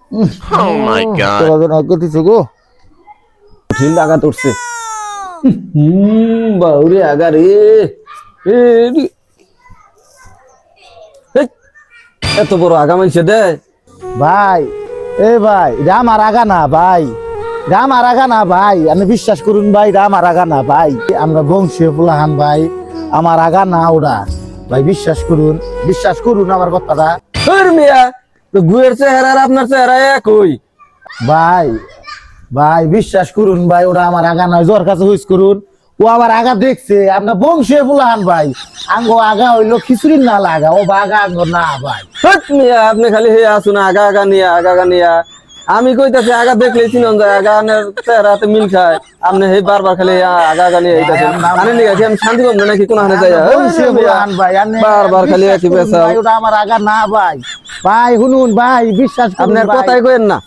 Oh my god. তোরা আগে দিছে গো ঢিল আগা উঠছে বাউরে আগা রে এ এত বড় আগা মানছে দে ভাই এ ভাই রাম আর আগা না ভাই রাম আর আগা না ভাই আপনি বিশ্বাস করুন ভাই রাম আর আগা না ভাই আমরা বংশীয় ফুলাহান ভাই আমার আগা না ওরা ভাই বিশ্বাস করুন আমার কথাটা মিয়া তো গুয়ের চেহারা আর আপনার চেহারা একই ভাই ভাই বিশ্বাস করুন ভাই ওরা আমার আগা নয় জ্বর কাছে হুইস করুন ও আমার আগা দেখছে আপনার বংশীয় ফুলাহান ভাই আঙ্গ আগা হইলো খিচুড়ির না লাগা ও বাগা আঙ্গ না ভাই মিয়া আপনি খালি হে আসুন আগা আগা নিয়া আমি কইতাছি আগা দেখলেই চিনন যায় আগা চেহারাতে মিল খায় আপনি হে বারবার খালি আগা আগা নিয়ে আইতাছেন আরে নিয়ে গেছি আমি শান্তি পাবো নাকি কোন হানে যাই বারবার খালি একই পেশা ওটা আমার আগা না ভাই ভাই শুনুন ভাই বিশ্বাস করুন আপনার কথাই কইেন না